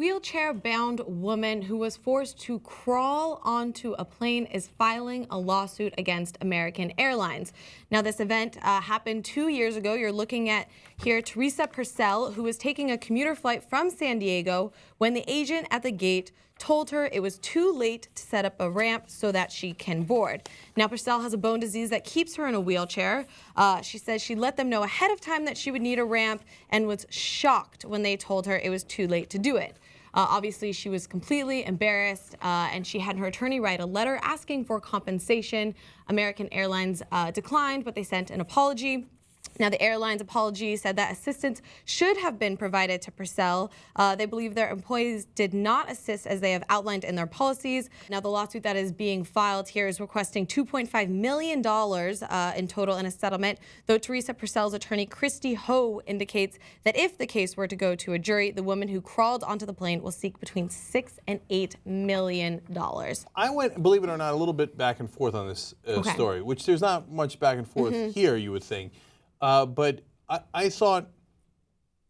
wheelchair-bound woman who was forced to crawl onto a plane is filing a lawsuit against American Airlines. Now, this event happened 2 years ago. You're looking at here Theresa Purcell, who was taking a commuter flight from San Diego when the agent at the gate told her it was too late to set up a ramp so that she can board. Now, Purcell has a bone disease that keeps her in a wheelchair. She says she let them know ahead of time that she would need a ramp and was shocked when they told her it was too late to do it. Obviously, she was completely embarrassed, and she had her attorney write a letter asking for compensation. American Airlines declined, but they sent an apology. Now, the airline's apology said that assistance should have been provided to Purcell. They believe their employees did not assist as they have outlined in their policies. Now, the lawsuit that is being filed here is requesting $2.5 million in total in a settlement, though Theresa Purcell's attorney, Christy Ho, indicates that if the case were to go to a jury, the woman who crawled onto the plane will seek between $6 and $8 million. I went, believe it or not, a little bit back and forth on this story, which there's not much back and forth here, you would think. But I thought,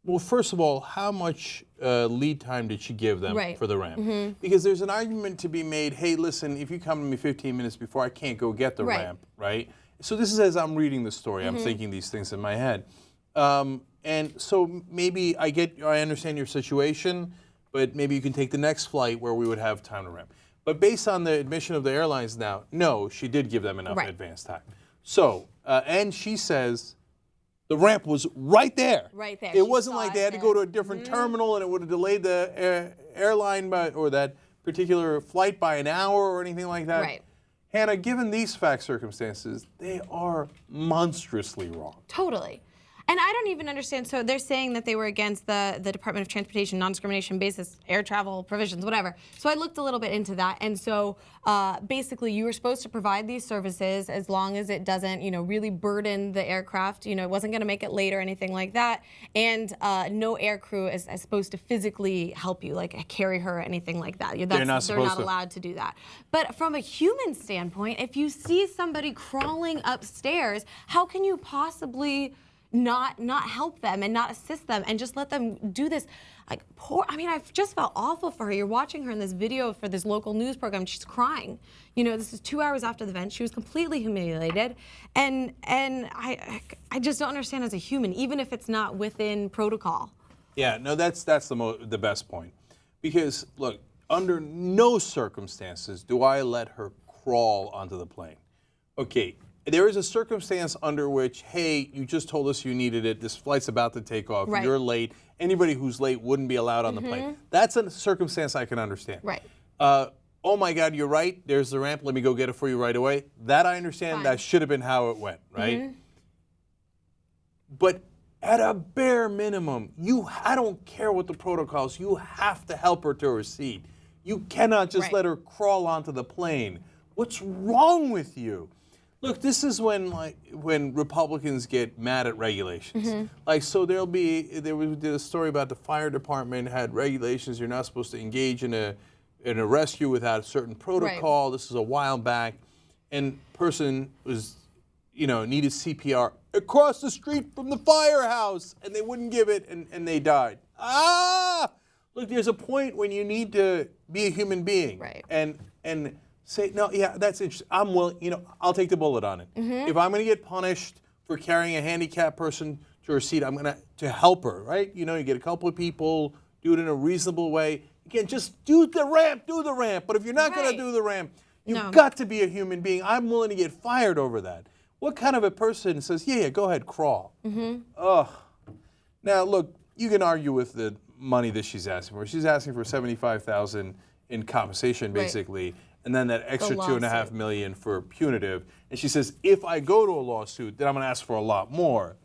well, first of all, how much lead time did she give them for the ramp? Because there's an argument to be made, hey, listen, if you come to me 15 minutes before, I can't go get the ramp, right? So this is as I'm reading the story, I'm thinking these things in my head. And so maybe I understand your situation, but maybe you can take the next flight where we would have time to ramp. But based on the admission of the airlines now, no, she did give them enough advance time. So, and she says, the ramp was right there. Right there. It wasn't like they had to go to a different terminal and it would have delayed the airline or that particular flight by an hour or anything like that. Right. Hannah, given these fact circumstances, they are monstrously wrong. Totally. And I don't even understand. So they're saying that they were against the Department of Transportation non-discrimination basis, air travel provisions, whatever. So I looked a little bit into that. And so basically you were supposed to provide these services as long as it doesn't, really burden the aircraft. It wasn't going to make it late or anything like that. And no air crew is supposed to physically help you, like carry her or anything like that. They're not allowed to do that. But from a human standpoint, if you see somebody crawling upstairs, how can you possibly not help them and not assist them and just let them do this? Like, I just felt awful for her. You're watching her in this video for this local news program. She's crying. This is 2 hours after the event. She was completely humiliated. And I just don't understand as a human, even if it's not within protocol. Yeah, no, that's the best point. Because, look, under no circumstances do I let her crawl onto the plane. Okay. There is a circumstance under which, hey, you just told us you needed it. This flight's about to take off. You're late. Anybody who's late wouldn't be allowed on the plane. That's a circumstance I can understand. Right. Oh, my God, you're right. There's the ramp. Let me go get it for you right away. That I understand. Fine. That should have been how it went, right? But at a bare minimum, I don't care what the protocols, you have to help her to her seat. You cannot just let her crawl onto the plane. What's wrong with you? Look, this is when Republicans get mad at regulations. So there was a story about the fire department had regulations. You're not supposed to engage in a rescue without a certain protocol. This is a while back, and person was, needed CPR across the street from the firehouse, and they wouldn't give it, and they died. Look, there's a point when you need to be a human being, and say, no, yeah, that's interesting. I'm willing, I'll take the bullet on it. If I'm going to get punished for carrying a handicapped person to her seat, I'm going to help her, right? You get a couple of people, do it in a reasonable way. Again, just do the ramp. But if you're not going to do the ramp, you've got to be a human being. I'm willing to get fired over that. What kind of a person says, yeah, go ahead, crawl? Ugh. Now, look, you can argue with the money that she's asking for. She's asking for $75,000 in compensation, basically. And then that extra $2.5 million for punitive. And she says, if I go to a lawsuit, then I'm going to ask for a lot more.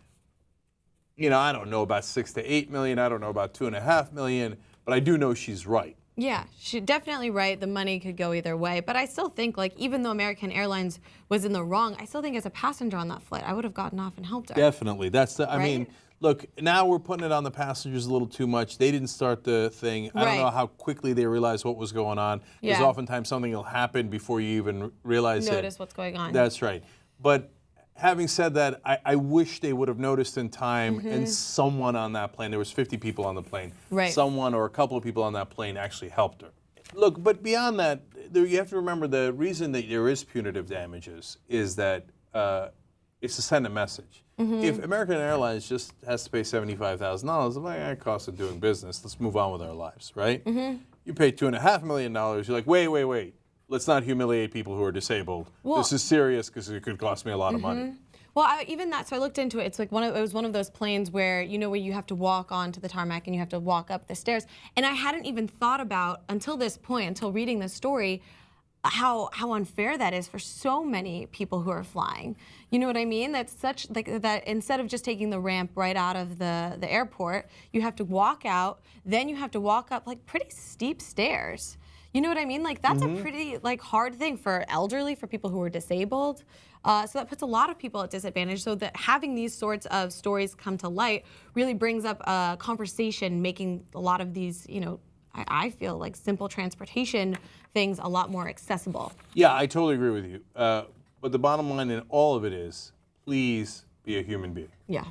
I don't know about $6 to $8 million. I don't know about $2.5 million. But I do know she's right. Yeah, she's definitely right. The money could go either way. But I still think, even though American Airlines was in the wrong, I still think as a passenger on that flight, I would have gotten off and helped her. Definitely. I mean, look, now we're putting it on the passengers a little too much. They didn't start the thing. I don't know how quickly they realized what was going on. Because oftentimes something will happen before you even realize Notice what's going on. That's right. But Having said that, I wish they would have noticed in time, and someone on that plane, there was 50 people on the plane, Right. someone or a couple of people on that plane actually helped her. Look, but beyond that, you have to remember the reason that there is punitive damages is that it's to send a message. If American Airlines just has to pay $75,000, like, that cost of doing business, let's move on with our lives, right? You pay $2.5 million, you're like, wait. Let's not humiliate people who are disabled. Well, this is serious because it could cost me a lot of money. Well, even that, so I looked into it. It's like it was one of those planes where, where you have to walk onto the tarmac and you have to walk up the stairs. And I hadn't even thought about, until this point, until reading this story, how unfair that is for so many people who are flying. You know what I mean? That's such, like, that instead of just taking the ramp right out of the airport, you have to walk out, then you have to walk up, like, pretty steep stairs. You know what I mean? Like, that's a pretty, like, hard thing for elderly, for people who are disabled. So that puts a lot of people at disadvantage. So that having these sorts of stories come to light really brings up a conversation, making a lot of these, I feel like simple transportation things a lot more accessible. Yeah, I totally agree with you. But the bottom line in all of it is, please be a human being. Yeah.